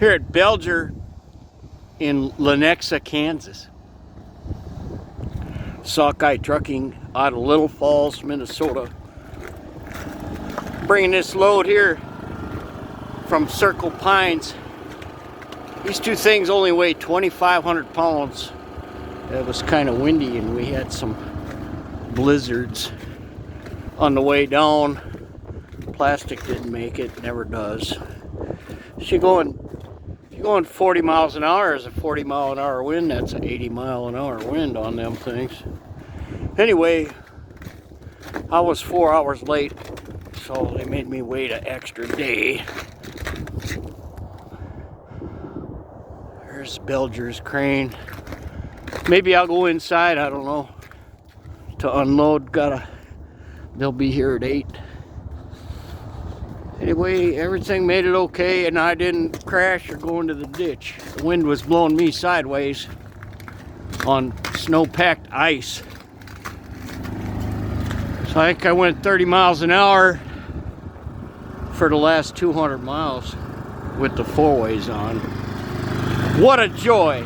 Here at Belger in Lenexa, Kansas. Sockeye Trucking out of Little Falls, Minnesota. Bringing this load here from Circle Pines. These two things only weigh 2,500 pounds. It was kind of windy and we had some blizzards on the way down. Plastic didn't make it, never does. If you're going 40 miles an hour, is a 40 mile an hour wind. That's an 80 mile an hour wind on them things. Anyway, I was 4 hours late, so they made me wait an extra day. There's Belger's crane. Maybe I'll go inside, I don't know, to unload. They'll be here at 8. Anyway, everything made it okay, and I didn't crash or go into the ditch. The wind was blowing me sideways on snow-packed ice. So I think I went 30 miles an hour for the last 200 miles with the four-ways on. What a joy!